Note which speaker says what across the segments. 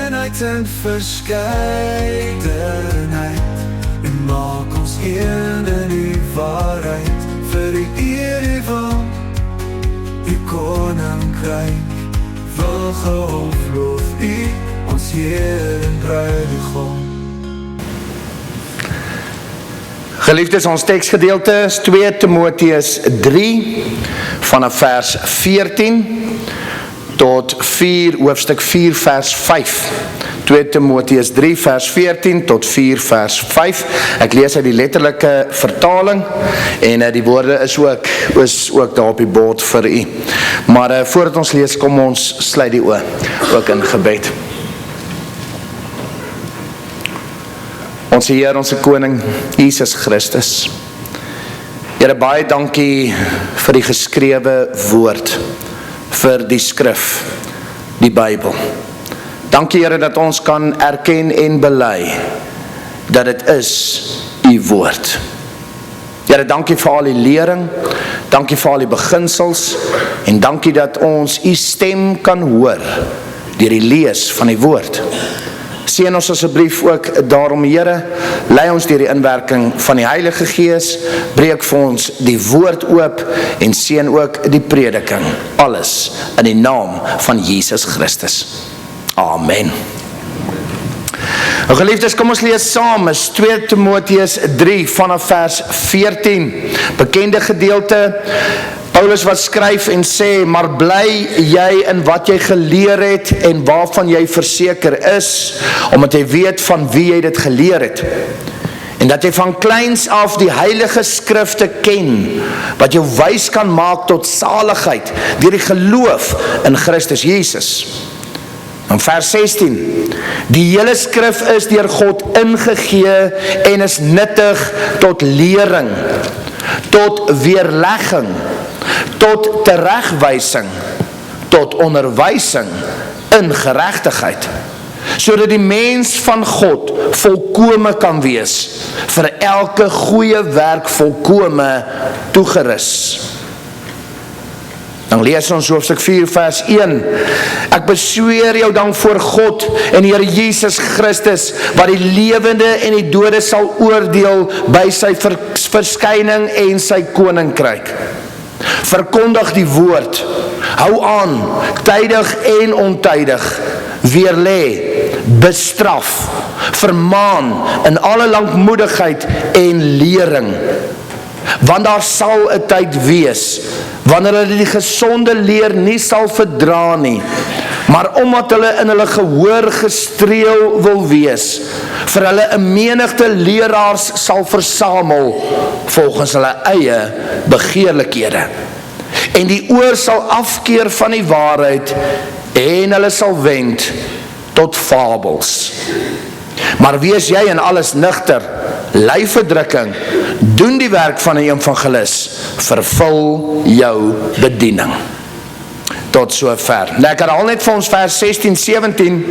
Speaker 1: eenheid en verskeidenheid, en maak ons een in die waarheid, vir die eer van die koninkryk, wil gehoofloof u, ons Heer en Bruidegom.
Speaker 2: Geliefdes, ons teksgedeelte is 2 Timoteus 3 vanaf vers 14 tot hoofstuk 4 vers 5. 2 Timoteus 3 vers 14 tot 4 vers 5. Ek lees uit die letterlike vertaling en die woorde is ook daar op die bord vir u. Maar voordat ons lees, kom ons sluit die oë, ook in gebed. Ons Heer, ons Koning, Jesus Christus. Here, baie dankie vir die geskrewe woord, vir die skrif, die Bybel. Dankie Here dat ons kan erken en bely dat dit is u woord. Here, dankie vir al die lering, dankie vir al die beginsels en dankie dat ons u stem kan hoor deur die lees van die woord. Seën ons asseblief ook daarom, Here, lei ons deur die inwerking van die Heilige Gees, breek vir ons die woord oop en seën ook die prediking. Alles in die naam van Jesus Christus. Amen. Geliefdes, kom ons lees saam, is 2 Timoteus 3 vanaf vers 14, bekende gedeelte. Paulus wat skryf en sê, maar bly jy in wat jy geleer het en waarvan jy verseker is, omdat jy weet van wie jy dit geleer het. En dat jy van kleins af die heilige skrifte ken, wat jou wys kan maak tot saligheid, deur die geloof in Christus Jesus. In vers 16, die hele skrif is deur God ingegee en is nuttig tot lering, tot weerlegging, tot teregwysing, tot onderwysing in geregtigheid, sodat die mens van God volkome kan wees, vir elke goeie werk volkome toegerus. Dan lees ons hoofstuk 4 vers 1. Ek besweer jou dan voor God en Here Jesus Christus, wat die lewende en die dode sal oordeel by sy verskyning en sy koninkryk. Verkondig die woord, hou aan, tydig en ontydig, weerlê, bestraf, vermaan in alle lankmoedigheid en lering. Want daar sal 'n tyd wees, wanneer hulle die gesonde leer nie sal verdra nie, maar omdat hulle in hulle gehoor gestreel wil wees, vir hulle 'n menigte leraars sal versamel, volgens hulle eie begeerlikhede. En die oor sal afkeer van die waarheid, en hulle sal wend tot fabels. Maar wees jy in alles nugter, ly verdrukking, doen die werk van 'n evangelis, vervul jou bediening. Tot sover. Nou ek herhaal net vir ons vers 16, 17.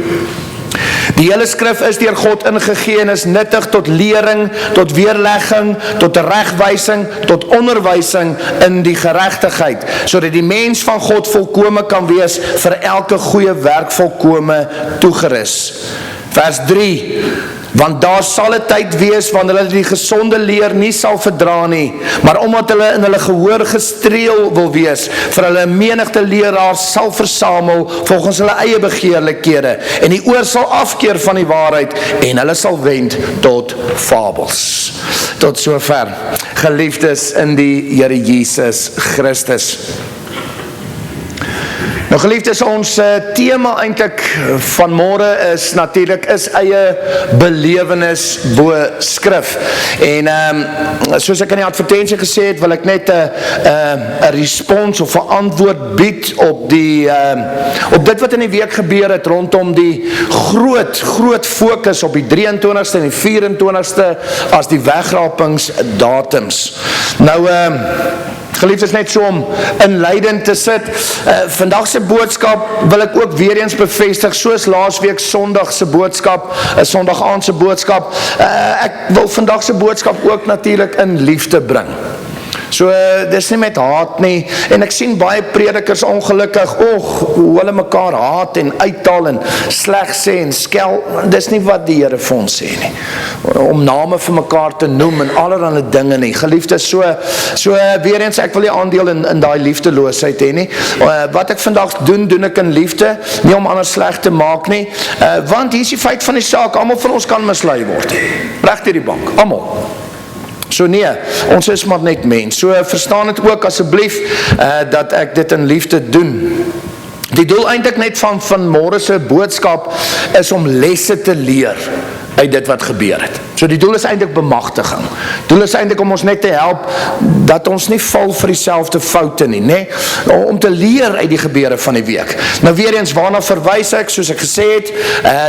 Speaker 2: Die hele skrif is deur God ingegee en is nuttig tot lering, tot weerlegging, tot teregwysing, tot onderwysing in die geregtigheid, sodat die mens van God volkome kan wees, vir elke goeie werk volkome toegerus. Vers 3, want daar sal 'n tyd wees wanneer hulle die gesonde leer nie sal verdra nie, maar omdat hulle in hulle gehoor gestreel wil wees, vir hulle 'n menigte leraars sal versamel volgens hulle eie begeerlikhede, en die oor sal afkeer van die waarheid, en hulle sal wend tot fabels. Tot sover, geliefdes in die Here Jesus Christus. Nou geliefdes, ons tema eintlik van môre is natuurlik eie belewenis bo skrif. En soos ek in die advertensie gesê het, wil ek net 'n respons of 'n antwoord bied op op dit wat in die week gebeur het rondom die groot fokus op die 23ste en die 24ste as die wegrapingsdatums. Nou geliefdes, net so om inleidend te sit. Vandag se boodskap wil ek ook weer eens bevestig, soos laasweek Sondag se boodskap, Sondag aand se boodskap. Ek wil vandag se boodskap ook natuurlik in liefde bring. So, dis nie met haat nie, en ek sien baie predikers ongelukkig, hoe hulle mekaar haat en uithaal en sleg sê en skel, dis nie wat die Here vir ons sê nie, om name vir mekaar te noem en allerhande dinge nie, geliefdes, so weer eens, ek wil nie aandeel in daai liefdeloosheid hê nie, wat ek vandag doen ek in liefde, nie om ander sleg te maak nie, want hier is die feit van die saak, almal van ons kan mislei word, reg deur die bank, almal. So nee, ons is maar net mens. So verstaan het ook asseblief dat ek dit in liefde doen. Die doel eintlik net van môre se boodskap is om lesse te leer uit dit wat gebeur het. So die doel is eintlik bemagtiging. Doel is eintlik om ons net te help dat ons nie val vir dieselfde foute nie, né? Om te leer uit die gebeure van die week. Nou weer eens, waarna verwys ek, soos ek gesê het,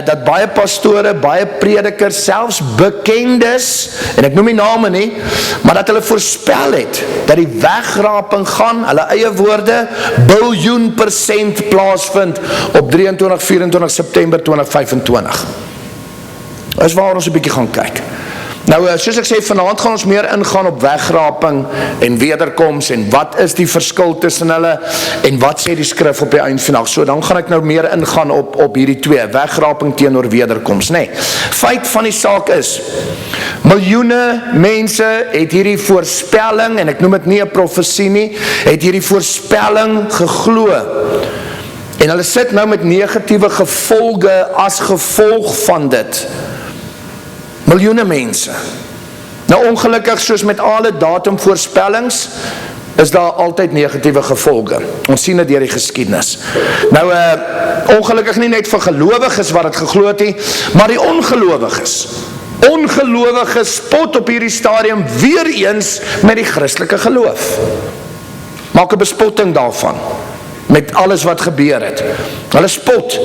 Speaker 2: dat baie pastore, baie predikers, selfs bekendes, en ek noem nie name nie, maar dat hulle voorspel het, dat die wegraping gaan, hulle eie woorde, biljoen% plaasvind op 23-24 September 2025. Is waar ons 'n bietjie gaan kyk. Nou, soos ek sê, vanaand gaan ons meer ingaan op wegraping en wederkoms en wat is die verskil tussen hulle en wat sê die skrif op die eind vandag. So, dan gaan ek nou meer ingaan op hierdie twee, wegraping teenoor wederkoms, nee. Feit van die saak is, miljoene mense het hierdie voorspelling, en ek noem dit nie 'n profesie nie, het hierdie voorspelling geglo. En hulle sit nou met negatiewe gevolge as gevolg van dit. Miljoene mense. Nou ongelukkig, soos met alle datumvoorspellings, is daar altyd negatiewe gevolge. Ons sien dit deur die geskiedenis. Nou, ongelukkig nie net vir gelowiges wat het geglo het nie, maar die ongelowiges. Ongelowiges spot op hierdie stadium weer eens met die Christelike geloof. Maak 'n bespotting daarvan, met alles wat gebeur het. Hulle spot,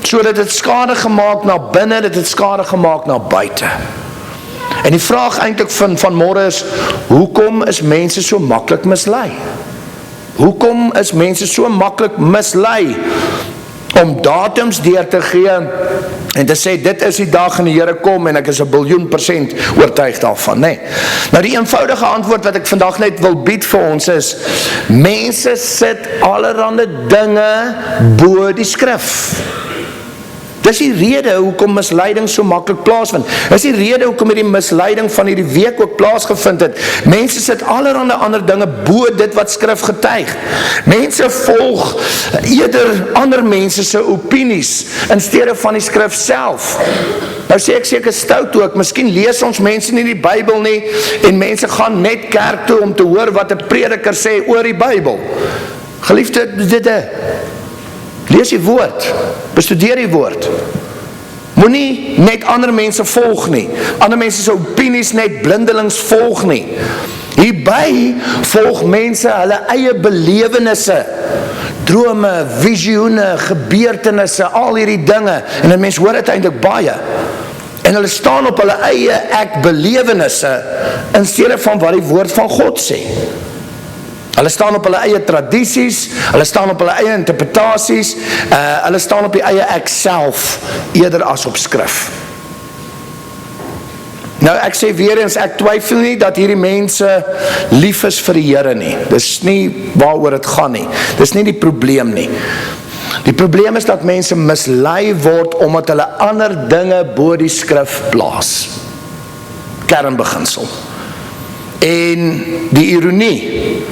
Speaker 2: so dat het skade gemaak na binne, dit het skade gemaak na buite. En die vraag eintlik van môre is, hoekom is mense so maklik mislei? Hoekom is mense so maklik mislei om datums deur te gee en te sê, dit is die dag en die Here kom en ek is 'n biljoen% oortuig daarvan, nee. Nou die eenvoudige antwoord wat ek vandag net wil bied vir ons is, mense sit allerhande dinge bo die skrif. Dis die rede hoekom misleiding so maklik plaasvind. Dis die rede hoekom hierdie misleiding van hierdie week ook plaasgevind het. Mense sit allerhande ander dinge bo dit wat skrif getuig. Mense volg eerder ander mense se opinies in steede van die skrif self. Nou sê ek seker stout ook, miskien lees ons mense nie die Bybel nie en mense gaan net kerk toe om te hoor wat 'n prediker sê oor die Bybel. Geliefde, lees die woord, bestudeer die woord. Moenie net ander mense volg nie, ander mense se opinies net blindelings volg nie. Hierby volg mense hulle eie belewennisse, drome, visioene, gebeurtenisse, al hierdie dinge, en 'n mens hoor dit eintlik baie. En hulle staan op hulle eie belewennisse in steede van wat die woord van God sê. Hulle staan op hulle eie tradisies, hulle staan op hulle eie interpretasies, hulle staan op die eie ek self, eerder as op skrif. Nou ek sê weer eens, ek twyfel nie dat hierdie mense lief is vir die Here nie. Dis nie waaroor dit gaan nie. Dis nie die probleem nie. Die probleem is dat mense mislei word omdat hulle ander dinge bo die skrif plaas. Kernbeginsel. En die ironie,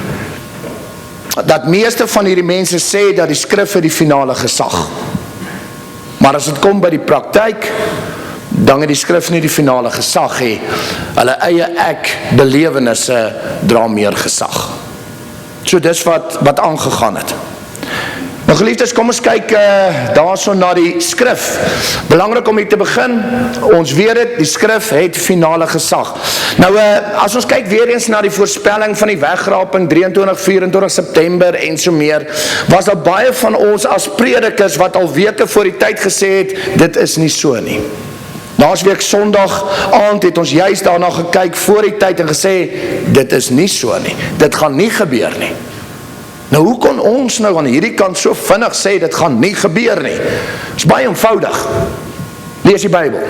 Speaker 2: dat meeste van hierdie mense sê dat die skrif het die finale gesag. Maar as dit kom by die praktyk, dan het die skrif nie die finale gesag hê. Hulle eie ek belewennisse dra meer gesag. So dis wat aangegaan het. Nou geliefdes, kom ons kyk daarso na die skrif. Belangrik om hier te begin, ons weet dit, die skrif het finale gesag. Nou as ons kyk weer eens na die voorspelling van die wegraping 23-24 September en so meer, was daar baie van ons as predikers wat al weke voor die tyd gesê het, dit is nie so nie. Laasweek Sondag aand het ons juist daarna gekyk voor die tyd en gesê, dit is nie so nie, dit gaan nie gebeur nie. Nou hoe kon ons nou aan hierdie kant so vinnig sê, dit gaan nie gebeur nie? Dit is baie eenvoudig. Lees die Bybel.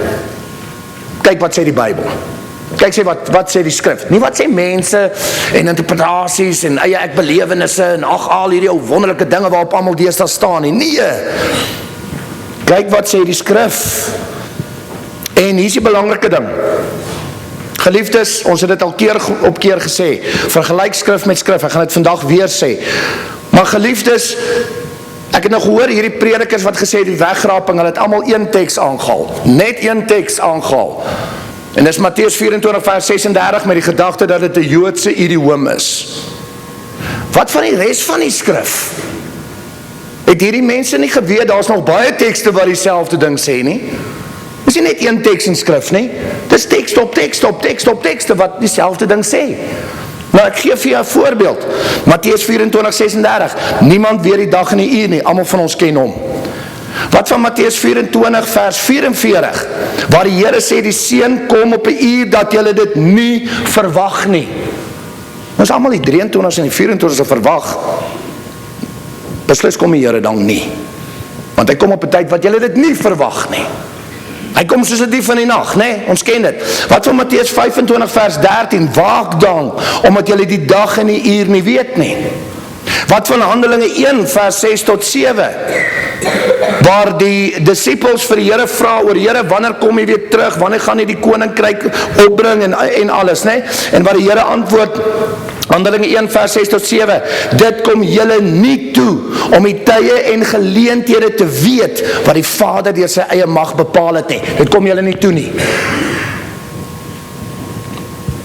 Speaker 2: Kyk wat sê die Bybel. Kyk sê wat sê die skrif. Nie wat sê mense en interpretasies en eie ek belewennisse en al hierdie ou wonderlike dinge waarop almal deesdae staan nie. Nee. Kyk wat sê die skrif. En hier is die belangrike ding. Geliefdes, ons het dit al keer op keer gesê, vergelyk skrif met skrif, ek gaan dit vandag weer sê, maar geliefdes, ek het nou gehoor hierdie predikers wat gesê die wegraping, hulle het allemaal een teks aangehaal, net een teks aangehaal, en dis Matteus 24 vers 36 met die gedagte dat dit 'n Joodse idiom is. Wat van die res van die skrif? Het hierdie mense nie geweet, daar is nog baie tekste wat dieselfde ding sê nie? Dis nie net een teks in skrif nie, dis tekst op tekst op tekst op tekste wat dieselfde ding sê. Nou ek gee vir jou 'n voorbeeld, Matteus 24:36, niemand weet die dag en die uur nie, almal van ons ken hom. Wat van Matteus 24 vers 44, waar die Here sê die seun kom op 'n uur dat julle dit nie verwag nie. Ons almal die 23 en die 24 verwag, beslis kom die Here dan nie, want hy kom op 'n tyd wat julle dit nie verwag nie. Hy kom soos 'n dief in die nag, nee, ons ken dit. Wat van Matteus 25 vers 13, waak dan, omdat julle die dag en die uur nie weet nie. Wat van Handelinge 1 vers 6 tot 7, waar die disciples vir die Here vra oor, Here, wanneer kom jy weer terug, wanneer gaan jy die koninkryk opbring en alles, nee? En waar die Here antwoord, Handelinge 1 vers 6 tot 7, dit kom julle nie toe om die tye en geleenthede te weet wat die Vader deur sy eie mag bepaal het nie. Dit kom julle nie toe nie.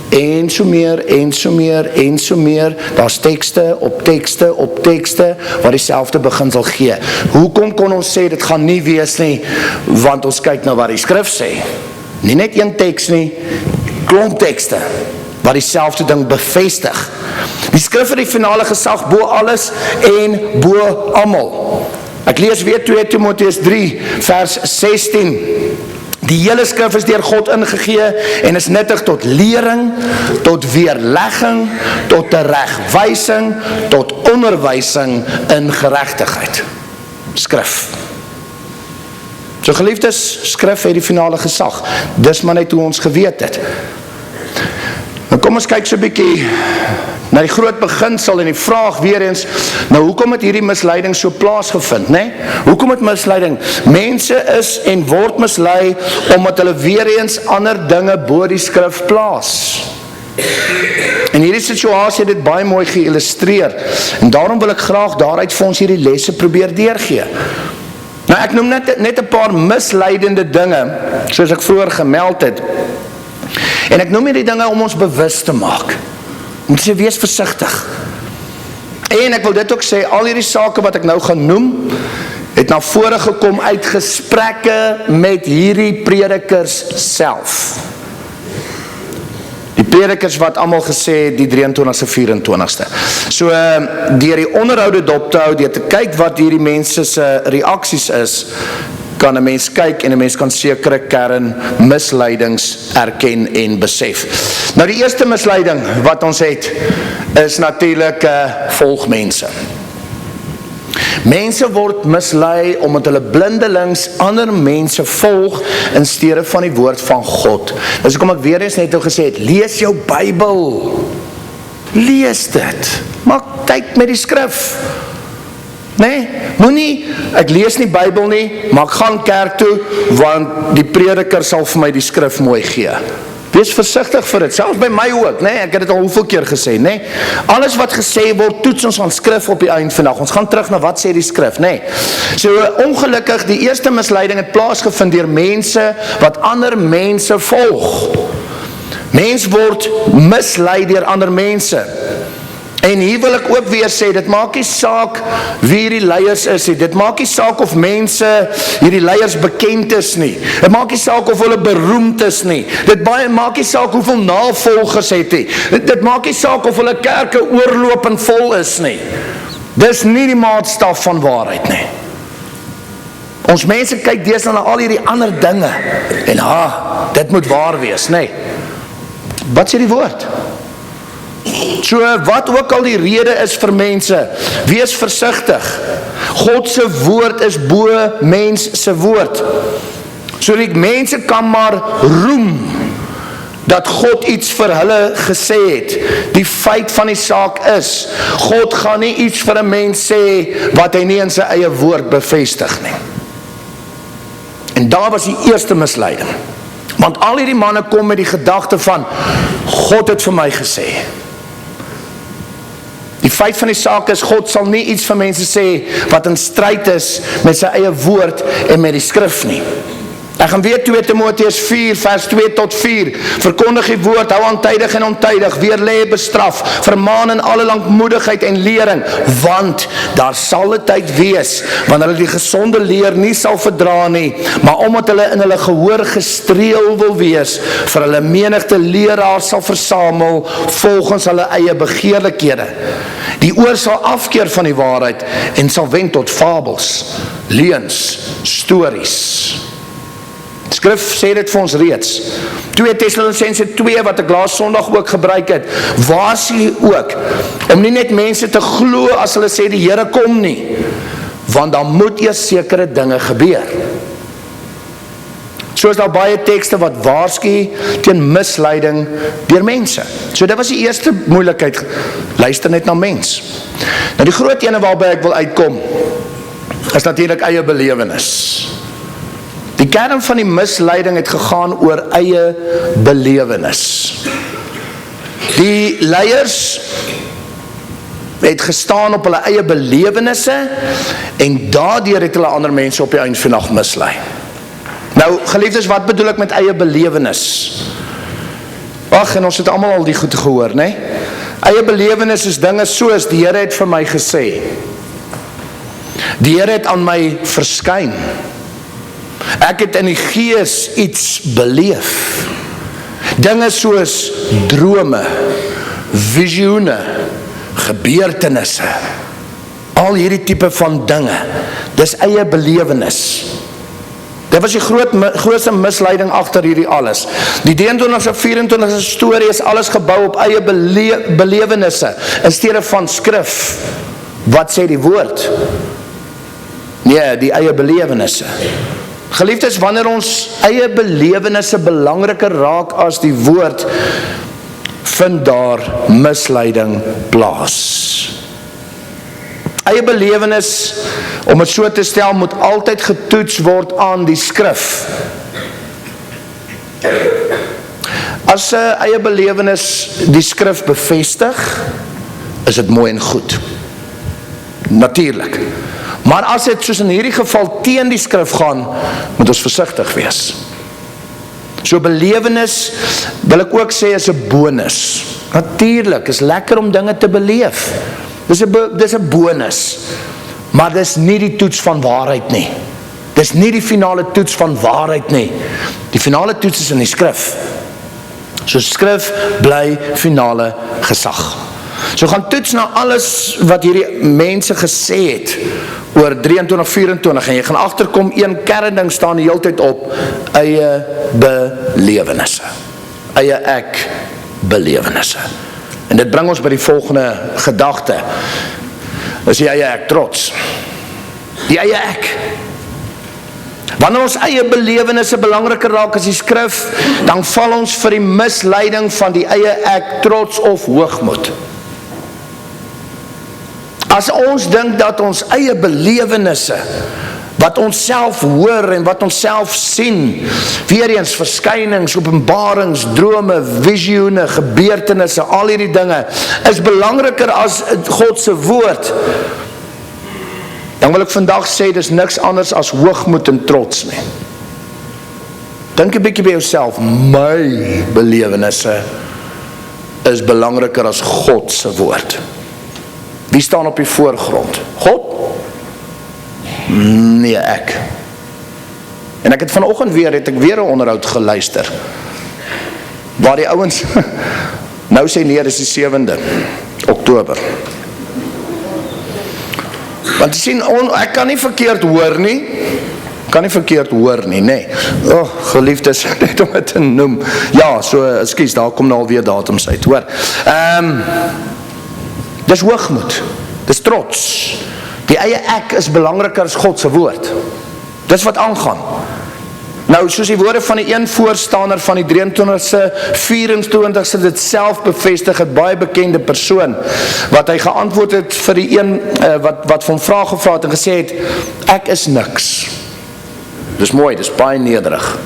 Speaker 2: En so meer, en so meer, en so meer, daar's tekste op tekste op tekste wat dieselfde beginsel gee. Hoekom kon ons sê dit gaan nie wees nie? Want ons kyk na wat die skrif sê. Nie net een teks nie, klomp tekste wat dieselfde ding bevestig. Die skrif het die finale gesag bo alles en bo almal. Ek lees weer 2 Timoteus 3 vers 16. Die hele skrif is deur God ingegee en is nuttig tot lering, tot weerlegging, tot teregwysing, tot onderwysing in geregtigheid. Skrif. So geliefdes, skrif het die finale gesag. Dis maar net hoe ons geweet het. Nou kom ons kyk so 'n bietjie na die groot beginsel en die vraag weer eens, nou hoekom het hierdie misleiding so plaasgevind, né? Hoekom het misleiding? Mense is en word mislei omdat hulle weer eens ander dinge bo die skrif plaas. En hierdie situasie het dit baie mooi geïllustreer en daarom wil ek graag daaruit vir ons hierdie lesse probeer deurgee. Nou ek noem net 'n paar misleidende dinge, soos ek vroeër gemeld het. En ek noem hierdie dinge om ons bewus te maak. Moet sê, wees versigtig. En ek wil dit ook sê, al hierdie sake wat ek nou gaan noem, het na vore gekom uit gesprekke met hierdie predikers self. Die predikers wat almal gesê het, die 23ste, 24ste. So, deur die onderhoude dop te hou, deur te kyk wat hierdie mense se reaksies is, kan 'n mens kyk en 'n mens kan sekere kern misleidings erken en besef. Nou die eerste misleiding wat ons het, is natuurlik volgmense. Mense word mislei omdat hulle blindelings ander mense volg in steede van die woord van God. Dus kom ek weer eens net nou gesê het, lees jou Bybel. Lees dit. Maak tyd met die skrif. Nee, moenie, ek lees nie Bybel nie, maar ek gaan kerk toe, want die prediker sal vir my die skrif mooi gee. Wees versigtig vir dit, selfs by my ook, nee, ek het dit al hoeveel keer gesê, nee. Alles wat gesê word, toets ons aan skrif op die eind vandag. Ons gaan terug na wat sê die skrif, nee. So ongelukkig, die eerste misleiding het plaasgevind deur mense wat ander mense volg. Mens word mislei deur ander mense. En hier wil ek ook weer sê, dit maak nie saak wie hierdie leiers is nie, dit maak nie saak of mense hierdie leiers bekend is nie, dit maak nie saak of hulle beroemd is nie, dit maak nie saak hoeveel navolgers het nie, dit maak nie saak of hulle kerke oorlopend vol is nie. Dis nie die maatstaf van waarheid nie. Ons mense kyk deesdae na al hierdie ander dinge, en dit moet waar wees, nee. Wat sê die woord? So wat ook al die rede is vir mense, wees versigtig. God se woord is bo mens se woord. So die mense kan maar roem dat God iets vir hulle gesê het. Die feit van die saak is, God gaan nie iets vir 'n mens sê wat hy nie in sy eie woord bevestig nie. En daar was die eerste misleiding. Want al hierdie manne kom met die gedagte van, God het vir my gesê. Die feit van die saak is, God sal nie iets vir mense sê wat in stryd is met sy eie woord en met die skrif nie. Ek gaan weer 2 Timoteus 4 vers 2 tot 4, verkondig die woord, hou aantydig en ontydig, weerlê, bestraf, vermaan in alle lankmoedigheid en lering, want daar sal 'n tyd wees, wanneer hulle die gesonde leer nie sal verdra nie, maar omdat hulle in hulle gehoor gestreel wil wees, vir hulle menigte leraars sal versamel, volgens hulle eie begeerlikhede. Die oor sal afkeer van die waarheid, en sal wend tot fabels, leuns, stories. Skrif sê dit vir ons reeds. 2 Tessalonisense 2 wat ek laas Sondag ook gebruik het, waarsku ook om nie net mense te glo as hulle sê die Here kom nie, want dan moet eers sekere dinge gebeur. So is daar baie tekste wat waarsku teen misleiding deur mense. So dit was die eerste moeilikheid, luister net na mens. Nou die groot ene waarby ek wil uitkom, is natuurlik eie belewenis. Die kern van die misleiding het gegaan oor eie belewenis. Die leiers het gestaan op hulle eie belewenisse en daardeur het hulle ander mense op die einde van die nag mislei. Nou, geliefdes, wat bedoel ek met eie belewenis? Ag, en ons het almal al die goed gehoor, né? Eie belewenis is dinge soos, die Here het vir my gesê. Die Here het aan my verskyn. Ek het in die gees iets beleef. Dinge soos drome, visioene, gebeurtenisse, al hierdie tipe van dinge, dis eie belewenis. Dit was die grootste misleiding agter hierdie alles. Die 23 en 24 storie is alles gebou op eie belewenisse, in steede van skrif. Wat sê die woord? Nee, die eie belewenisse. Geliefdes, wanneer ons eie belewenisse belangriker raak as die woord, vind daar misleiding plaas. Eie belewenis, om het so te stel, moet altyd getoets word aan die skrif. As eie belewenis die skrif bevestig, is dit mooi en goed. Natuurlijk. Maar as dit soos in hierdie geval teen die skrif gaan, moet ons versigtig wees. So belewenis, wil ek ook sê, is 'n bonus. Natuurlijk, is lekker om dinge te beleef. Dis 'n bonus. Maar dis nie die toets van waarheid nie. Dis nie die finale toets van waarheid nie. Die finale toets is in die skrif. So skrif bly finale gesag. So gaan toets na alles wat hierdie mense gesê het oor 23, 24 en jy gaan agterkom, een kernding staan die hele tyd op, eie belewenisse. Eie ek belewenisse. En dit bring ons by die volgende gedagte. Is die eie ek trots. Die eie ek. Wanneer ons eie belewenisse belangriker raak as die skrif, dan val ons vir die misleiding van die eie ek trots of hoogmoed. As ons dink dat ons eie belewenisse, wat ons self hoor en wat ons self sien, weer eens verskynings, openbarings, drome, visioene, gebeurtenisse, al hierdie dinge, is belangriker as God se woord, dan wil ek vandag sê, dis niks anders as hoogmoed en trots nie. Dink 'n bietjie by jouself, my belewenisse is belangriker as God se woord. Wie staan op die voorgrond? God? Nee, ek. En ek het vanoggend weer 'n onderhoud geluister, waar die ouens, nou sê nee, dis die 7de Oktober. Want jy sien, ek kan nie verkeerd hoor nie, nee. Oh, geliefdes, net om het te noem. Ja, so, ekskuus, daar kom nou alweer datums uit, hoor. Dis hoogmoed, dis trots. Die eie ek is belangriker as God se woord. Dis wat aangaan. Nou, soos die woorde van die een voorstander van die 23ste, 24ste dit self bevestig, het baie bekende persoon, wat hy geantwoord het vir die een, wat van vraag gevra het en gesê het, ek is niks. Dis mooi, dis baie nederig.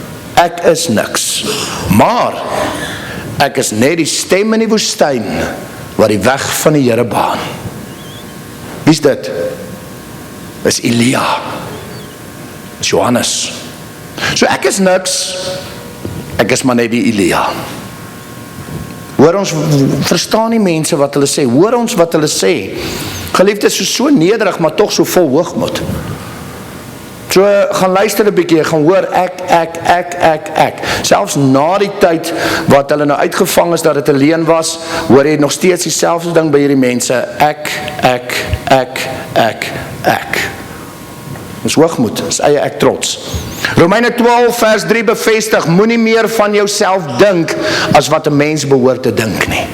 Speaker 2: Ek is niks. Maar, ek is net die stem in die woestyn, wat die weg van die Here baan. Wie is dit? Dis Elia. Dis Johannes. So ek is niks, ek is maar net die Elia. Hoor ons, verstaan die mense wat hulle sê, hoor ons wat hulle sê. Geliefdes, is so nederig, maar toch so vol hoogmoed. So, gaan luister 'n bietjie, gaan hoor, ek. Selfs na die tyd, wat hulle nou uitgevang is, dat het 'n leuen was, hoor jy nog steeds dieselfde ding by hierdie mense, ek. Dis hoogmoed, dis eie ek trots. Romeine 12 vers 3 bevestig, moenie meer van jouself dink, as wat 'n mens behoort te dink nie.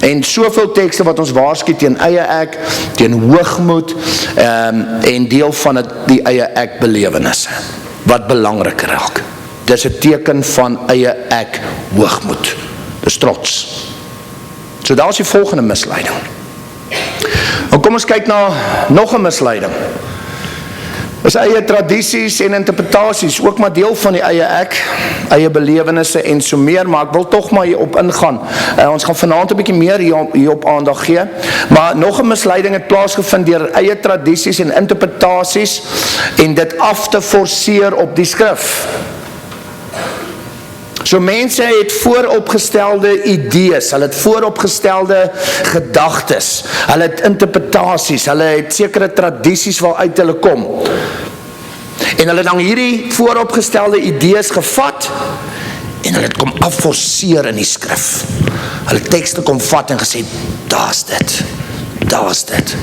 Speaker 2: En soveel tekste wat ons waarsku teen eie ek, teen hoogmoed, en deel van die eie ek belewenisse, wat belangriker raak. Dis 'n teken van eie ek hoogmoed. Dis trots. So daar is die volgende misleiding. En kom ons kyk na nog 'n misleiding. Dis eie tradisies en interpretasies, ook maar deel van die eie ek, eie belewenisse en so meer, maar ek wil toch maar hierop ingaan. Ons gaan vanaand 'n bietjie meer hierop aandag gee, maar nog 'n misleiding het plaasgevind deur eie tradisies en interpretasies en dit af te forceer op die skrif. So mense het vooropgestelde idees, hulle het vooropgestelde gedagtes, hulle het interpretasies, hulle het sekere tradisies waaruit hulle kom. En hulle het dan hierdie vooropgestelde idees gevat, en hulle het kom afforceer in die skrif. Hulle tekste kom vat en gesê, daar is dit.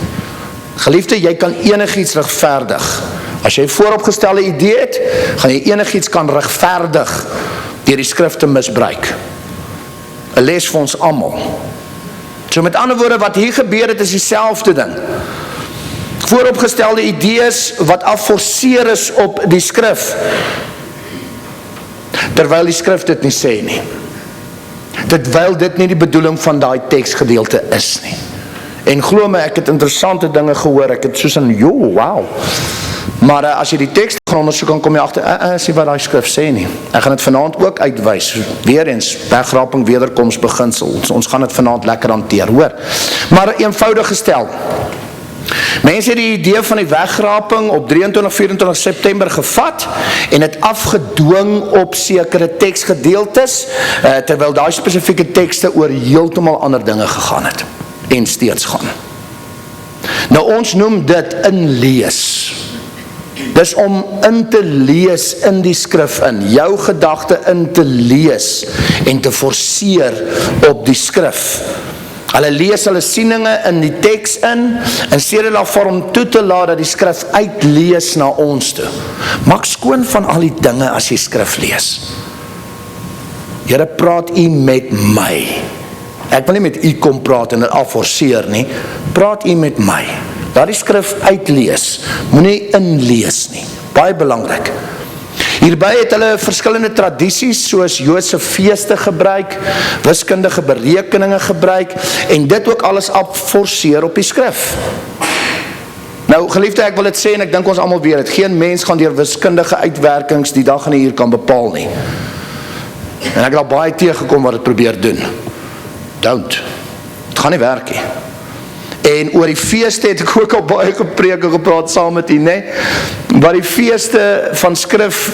Speaker 2: Geliefde, jy kan enigiets regverdig. As jy vooropgestelde idee het, gaan jy enigiets kan regverdig, deur die skrif te misbruik. 'n Les vir ons almal. So met ander woorde, wat hier gebeur het, is dieselfde ding. Vooropgestelde idees, wat afforceer is op die skrif, terwyl die skrif dit nie sê nie. Terwyl dit nie die bedoeling van daai teksgedeelte is nie. En glo my, ek het interessante dinge gehoor, ek het soos in, wow. Maar as jy die tekst gaan ondersoek, dan kom jy agter, sê wat die skrif sê nie. Ek gaan dit vanaand ook uitwys, weer eens, wegraping, wederkoms, beginsel, ons gaan dit vanaand lekker hanteer, hoor. Maar eenvoudig gestel, mense het die idee van die wegraping op 23-24 September gevat, en het afgedwing op sekere tekstgedeeltes, terwyl daai spesifieke tekste oor heeltemal ander dinge gegaan het, en steeds gaan. Nou ons noem dit inlees. Dis om in te lees in die skrif in, jou gedagte in te lees en te forceer op die skrif. Hulle lees hulle sieninge in die teks in sedert vorm toe te laat dat die skrif uitlees na ons toe. Maak skoon van al die dinge as jy skrif lees. Here, praat u met my. Ek wil nie met u kom praat en dit afforceer nie. Praat u met my. Laat die skrif uitlees, moenie inlees nie, baie belangrik. Hierby het hulle verskillende tradisies, soos Joodse feeste gebruik, wiskundige berekeninge gebruik, en dit ook alles afforceer op die skrif. Nou, geliefde, ek wil dit sê, en ek dink ons almal weet het, geen mens gaan deur wiskundige uitwerkings die dag en die uur kan bepaal nie. En ek het al baie teëgekom wat het probeer doen. Don't. Het gaan nie werk nie. En oor die feeste het ek ook al baie gepreek en gepraat saam met u, nee? Waar die feeste van skrif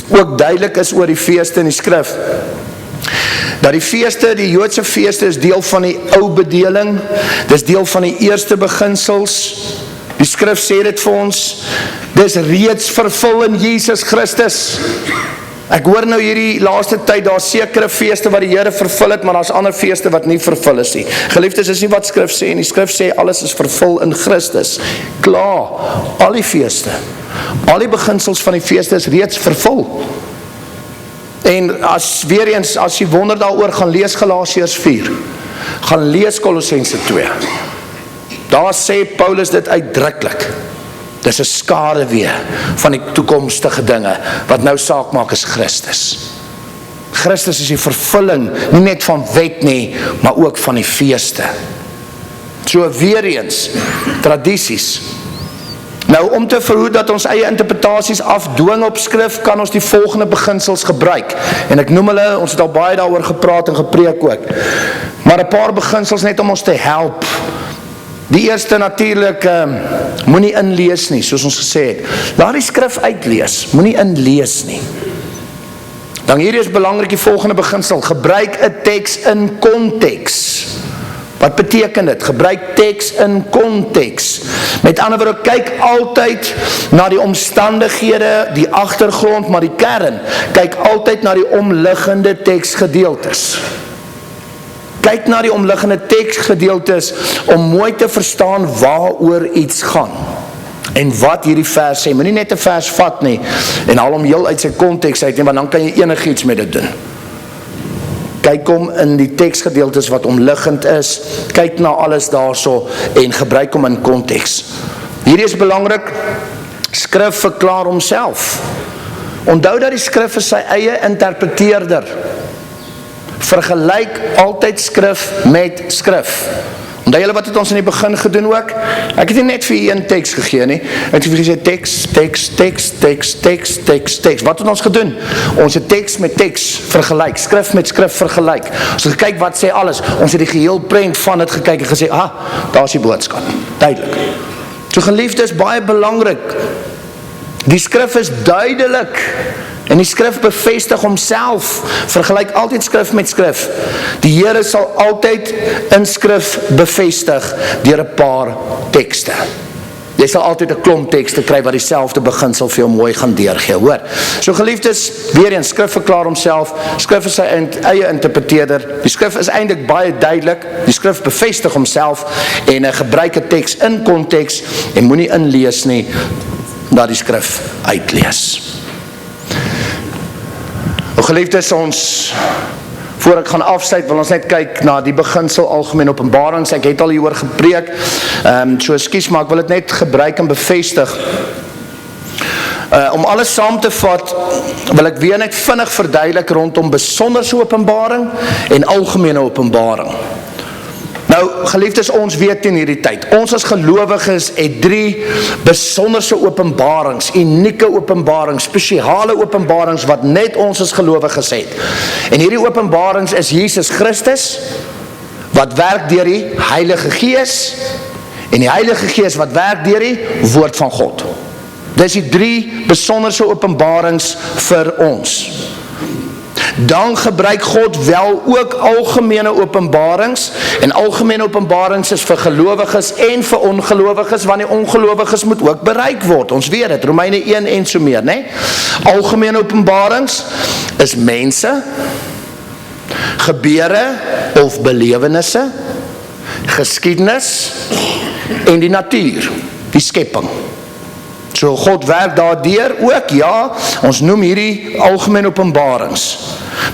Speaker 2: ook duidelik is oor die feeste in die skrif. Dat die feeste, die Joodse feeste is deel van die ou bedeling, dis deel van die eerste beginsels. Die skrif sê dit vir ons, dis reeds vervul in Jesus Christus. Ek hoor nou hierdie laaste tyd, daar sekere feeste wat die Here vervul het, maar daar is ander feeste wat nie vervul is nie. Geliefdes, is nie wat skrif sê, en die skrif sê, alles is vervul in Christus. Klaar, al die feeste, al die beginsels van die feeste is reeds vervul. En weer eens, as jy wonder daaroor, gaan lees Galasiërs 4, gaan lees Kolossense 2. Daar sê Paulus dit uitdruklik. Dis 'n skaduwee van die toekomstige dinge, wat nou saak maak is Christus. Christus is die vervulling, nie net van wet nie, maar ook van die feeste. So weer eens, tradisies. Nou, om te verhoed dat ons eie interpretasies afdwing op skrif, kan ons die volgende beginsels gebruik. En ek noem hulle, ons het al baie daaroor gepraat en gepreek ook. Maar 'n paar beginsels net om ons te help. Die eerste natuurlik, moenie inlees nie, soos ons gesê het. Laat die skrif uitlees, moenie inlees nie. Dan hier is belangrik die volgende beginsel, gebruik 'n teks in konteks. Wat beteken dit? Gebruik teks in konteks. Met ander woorde, kyk altyd na die omstandighede, die agtergrond, maar die kern. Kyk altyd na die omliggende teksgedeeltes. Kyk na die omliggende teksgedeeltes om mooi te verstaan waaroor iets gaan. En wat hierdie vers sê, moenie net 'n vers vat nie en haal hom heel uit sy konteks uit nie, want dan kan jy enigiets met dit doen. Kyk hom in die teksgedeeltes wat omliggend is, kyk na alles daarso en gebruik hom in konteks. Hierdie is belangrik, skrif verklaar homself. Onthou dat die skrif is sy eie interpreteerder. Vergelyk altyd skrif met skrif. Onthou julle wat het ons in die begin gedoen ook? Ek het nie net vir een teks gegee nie. Ek het vir gesê teks. Wat het ons gedoen? Ons het teks met teks vergelyk, skrif met skrif vergelyk. Ons het gekyk wat sê alles. Ons het die geheel prent van het gekyk en gesê, daar is die boodskap. Duidelik. So geliefdes, baie belangrik. Die skrif is duidelik. En die skrif bevestig homself. Vergelyk altyd skrif met skrif. Die Here sal altyd in skrif bevestig deur 'n paar tekste. Jy sal altyd 'n klomp tekste kry wat dieselfde beginsel vir jou mooi gaan deurgee, hoor. So geliefdes, weer eens, skrif verklaar homself. Skrif is sy eie interpreteerder. Die skrif is eintlik baie duidelik. Die skrif bevestig homself en gebruik 'n teks in konteks en moenie inlees nie, dat die skrif uitlees. Geliefdes, ons, voor ek gaan afsluit, wil ons net kyk na die beginsel algemeen openbarings. Ek het al hieroor gepreek, so ekskuus, maar ek wil dit net gebruik en bevestig. Om alles saam te vat, wil ek weer net vinnig verduidelik rondom besonderse openbaring en algemene openbaring. Nou, geliefdes, ons weet in hierdie tyd, ons as gelowiges het 3 besonderse openbarings, unieke openbarings, spesiale openbarings wat net ons as gelowiges het. En hierdie openbarings is Jesus Christus, wat werk deur die Heilige Gees, en die Heilige Gees wat werk deur die Woord van God. Dis die 3 besonderse openbarings vir ons. Dan gebruik God wel ook algemene openbarings, en algemene openbarings is vir gelowiges en vir ongelowiges, want die ongelowiges moet ook bereik word. Ons weet het, Romeine 1 en so meer, nee? Algemene openbarings is mense, gebeure of belewenisse, geskiedenis en die natuur, die skepping. So God werk daardeur ook, ja, ons noem hierdie algemene openbarings.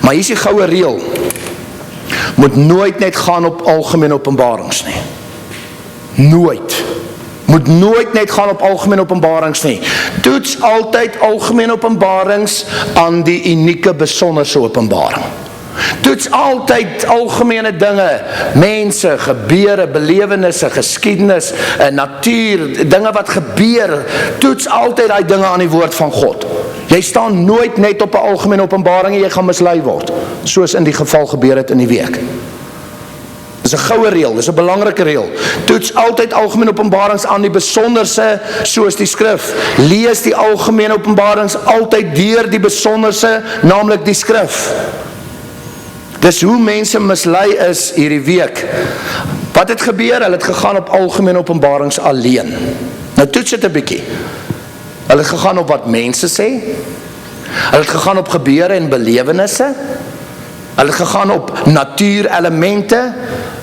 Speaker 2: Maar hier is die goue reël, moet nooit net gaan op algemene openbarings nie. Nooit. Moet nooit net gaan op algemene openbarings nie. Toets altyd algemene openbarings aan die unieke besonderse openbaring. Toets altyd algemene dinge, mense, gebeure, belewenisse, geskiedenis, natuur, dinge wat gebeur, toets altyd die dinge aan die woord van God. Jy staan nooit net op 'n algemene openbaring en jy gaan mislei word, soos in die geval gebeur het in die week. Dis 'n goue reël, dis 'n belangrike reël. Toets altyd algemene openbarings aan die besonderse, soos die skrif. Lees die algemene openbarings altyd deur die besonderse, naamlik die skrif. Dis hoe mense mislei is hierdie week. Wat het gebeur? Hulle het gegaan op algemene openbarings alleen. Nou toets dit 'n bietjie. Hulle het gegaan op wat mense sê. Hulle het gegaan op gebeure en belewenisse. Hulle het gegaan op natuurelemente.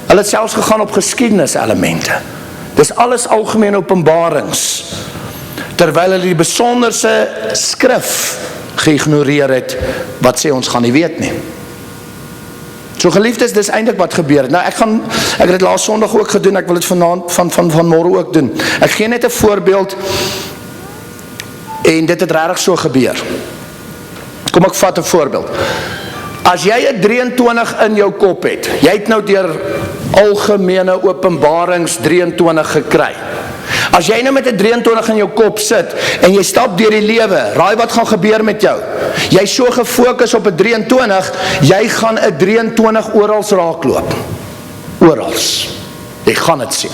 Speaker 2: Hulle het selfs gegaan op geskiedeniselemente. Dis alles algemene openbarings. Terwyl hulle die besonderse skrif geïgnoreer het, wat sê ons gaan nie weet nie. So geliefdes, dis eintlik wat gebeur het. Nou ek het dit laas Sondag ook gedoen, ek wil dit vanmôre ook doen. Ek gee net 'n voorbeeld En dit het regtig so gebeur. Kom ek vat 'n voorbeeld. As jy 'n 23 in jou kop het, jy het nou deur Algemene Openbarings 23 gekry. As jy nou met 'n 23 in jou kop sit, en jy stap deur die lewe, raai wat gaan gebeur met jou? Jy is so gefokus op 'n 23, jy gaan 'n 23 orals raakloop. Orals. Jy gaan het sien.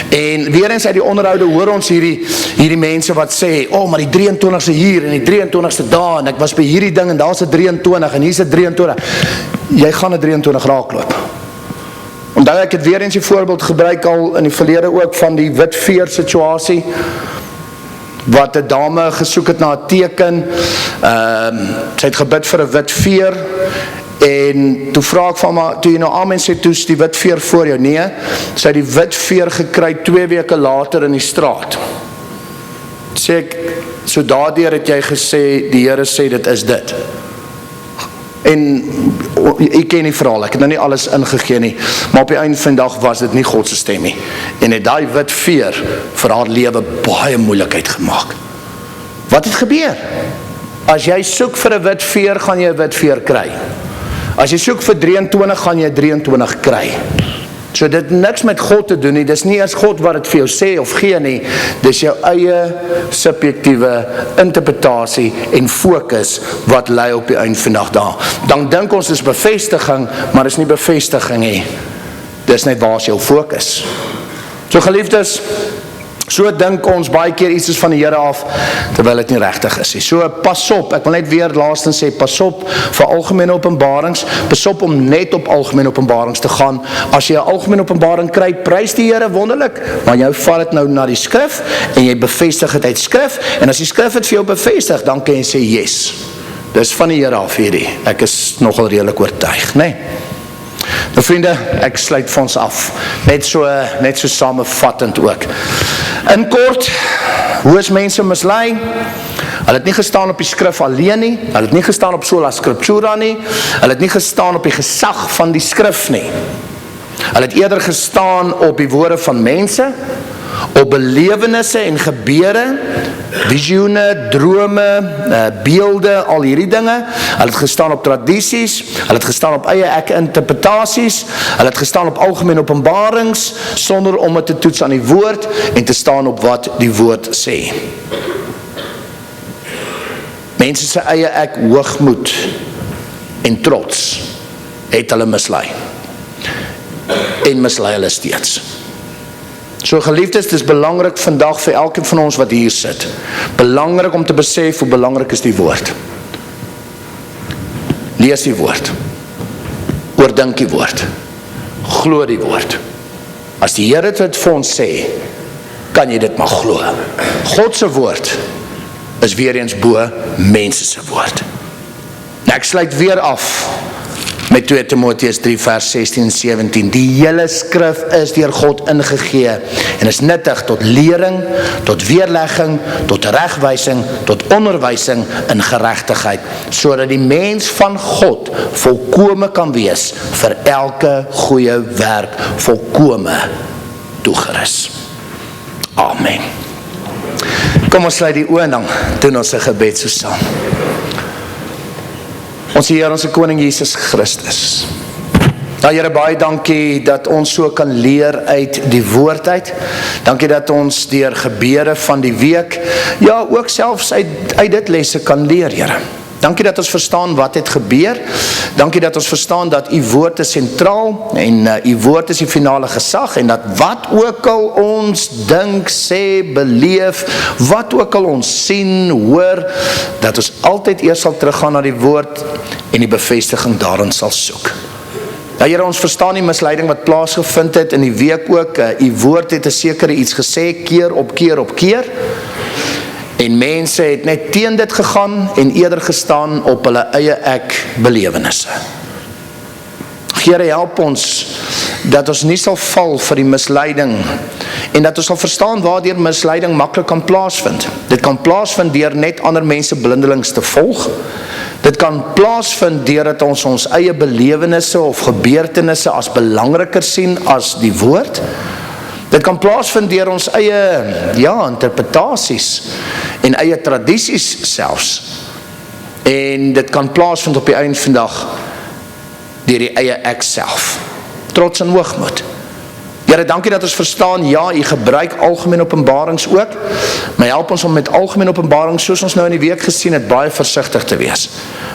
Speaker 2: En weer eens uit die onderhoude hoor ons hierdie mense wat sê, maar die 23ste hier en die 23ste daar, en ek was by hierdie ding en daar's 'n 23 en hier's 'n 23. Jy gaan 'n 23 raakloop. Onthou ek het weer eens die voorbeeld gebruik al in die verlede ook van die wit veer situasie, wat 'n dame gesoek het na 'n teken, sy het gebid vir 'n wit veer, en toe vra ek van maar, toe jy nou amen sê, toes die wit veer voor jou, nee, sy het die wit veer gekry 2 weke later in die straat. Sê ek, so daardeur het jy gesê, die Here sê dit is dit. En ek ken die verhaal, ek het nou nie alles ingegee nie, maar op die einde van die dag was dit nie God se stem nie. En het daai wit veer vir haar lewe baie moeilikheid gemaak. Wat het gebeur? As jy soek vir 'n wit veer, gaan jy 'n wit veer kry. As jy soek vir 23, gaan jy 23 kry. So dit niks met God te doen nie, dis nie eers God wat dit vir jou sê of gee nie, dis jou eie subjektiewe interpretasie en fokus wat lei op die einde van die dag daar. Dan dink ons dis bevestiging, maar dis nie bevestiging nie, dis net waar is jou fokus. So geliefdes, so dink ons baie keer iets is van die Here af, terwyl dit nie regtig is nie. So pas op, ek wil net weer laastens sê, pas op vir Algemene Openbarings, pas op om net op Algemene Openbarings te gaan. As jy 'n Algemene Openbaring kry, prys die Here wonderlik, maar jy vat dit nou na die skrif, en jy bevestig dit uit skrif, en as die skrif het vir jou bevestig, dan kan jy sê, yes, dis van die Here af hierdie, ek is nogal redelik oortuig, nee. Nou vriende, ek sluit vir ons af, net so samevattend ook. In kort, hoe is mense mislei? Hulle het nie gestaan op die skrif alleen nie, hulle het nie gestaan op sola scriptura nie, hulle het nie gestaan op die gesag van die skrif nie. Hulle het eerder gestaan op die woorde van mense, op belewenisse en gebeure, visioene, drome, beelde, al hierdie dinge. Hulle het gestaan op tradisies, hulle het gestaan op eie ek interpretasies, hulle het gestaan op Algemene Openbarings, sonder om het te toets aan die woord, en te staan op wat die woord sê. Mense se eie ek hoogmoed en trots het hulle mislei, en mislei hulle steeds. So geliefdes, dit is belangrik vandag vir elkeen van ons wat hier sit. Belangrik om te besef hoe belangrik is die woord. Lees die woord. Oordink die woord. Glo die woord. As die Here dit vir ons sê, kan jy dit maar glo. God se woord is weer eens bo mense se woord. Nou ek sluit weer af met 2 Timoteus 3 vers 16 en 17. Die hele skrif is deur God ingegee en is nuttig tot lering, tot weerlegging, tot regwysing, tot onderwysing in geregtigheid, sodat die mens van God volkome kan wees vir elke goeie werk, volkome toegerus. Amen. Kom ons sluit die oë en dan doen ons 'n gebed so saam. Ons Heer, ons Koning Jesus Christus. Ja, Here, baie dankie dat ons so kan leer uit die woord uit. Dankie dat ons deur gebeure van die week, ja, ook selfs uit dit lesse kan leer, Here. Dankie dat ons verstaan wat het gebeur. Dankie dat ons verstaan dat u woord is sentraal en u woord is die finale gesag, en dat wat ook al ons dink, sê, beleef, wat ook al ons sien, hoor, dat ons altyd eers sal teruggaan na die woord en die bevestiging daarin sal soek. Ja, Here, ons verstaan die misleiding wat plaasgevind het in die week ook. U woord het 'n sekere iets gesê, keer op keer op keer. En mense het net teen dit gegaan en eerder gestaan op hulle eie ek belewenisse. Here, help ons dat ons nie sal val vir die misleiding en dat ons sal verstaan waardeur misleiding maklik kan plaasvind. Dit kan plaasvind deur net ander mense blindelings te volg. Dit kan plaasvind deurdat ons ons eie belewenisse of gebeurtenisse as belangriker sien as die woord. Dit kan plaasvind deur ons eie interpretasies en eie tradisies selfs. En dit kan plaasvind op die einde van die dag deur die eie ek self. Trots en hoogmoed. Here, dankie dat ons verstaan, ja, u gebruik algemene openbarings ook, maar help ons om met algemene openbarings, soos ons nou in die week gesien het, baie versigtig te wees.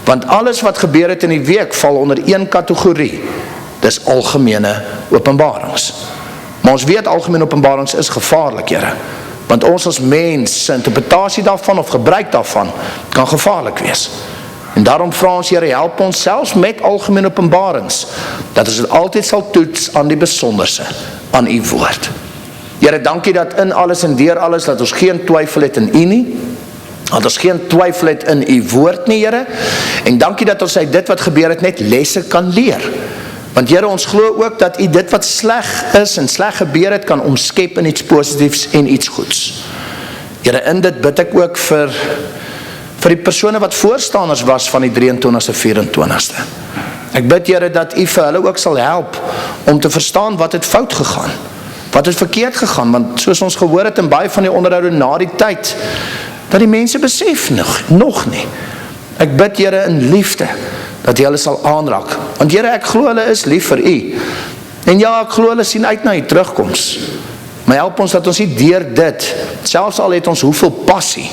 Speaker 2: Want alles wat gebeur het in die week val onder een kategorie. Dis algemene openbarings. Maar ons weet algemene openbarings is gevaarlik, Here. Want ons as mens, se interpretasie daarvan of gebruik daarvan, kan gevaarlik wees. En daarom vra ons, Here, help ons selfs met algemene openbarings, dat ons dit altyd sal toets aan die besonderse, aan u woord. Here, dankie dat in alles en deur alles, dat ons geen twyfel het in u nie, dat ons geen twyfel het in u woord nie, Here, en dankie dat ons uit dit wat gebeur het net lesse kan leer. Want Here, ons glo ook dat u dit wat sleg is en sleg gebeur het, kan omskep in iets positiefs en iets goeds. Here, in dit bid ek ook vir die persone wat voorstanders was van die 23ste, 24ste. Ek bid, Here, dat u vir hulle ook sal help om te verstaan wat het fout gegaan, wat het verkeerd gegaan, want soos ons gehoor het in baie van die onderhoude na die tyd, dat die mense besef nog nie. Ek bid, Here, in liefde, dat jy hulle sal aanraak. Want Here, ek glo hulle is lief vir u. En ja, ek glo hulle sien uit na die terugkoms. Maar help ons dat ons nie deur dit, selfs al het ons hoeveel passie,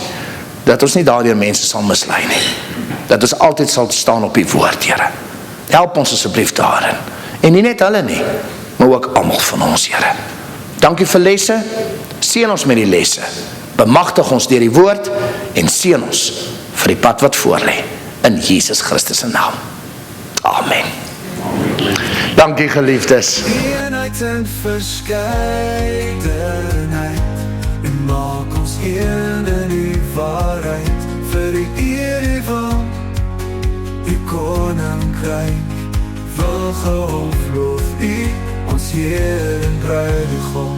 Speaker 2: dat ons nie daardeur mense sal mislei nie. Dat ons altyd sal staan op die woord, Here. Help ons asseblief daarin. En nie net hulle nie, maar ook almal van ons, Here. Dankie vir lesse, seën ons met die lesse. Bemagtig ons deur die woord en seën ons vir die pad wat voor lê. In Jesus Christus se naam. Amen. Dankie geliefdes.
Speaker 1: Eenheid en verskeidenheid, en maak ons een in die waarheid, vir die eer van die koninkryk, wil gehoofloof u, ons Heer en Bruidegom.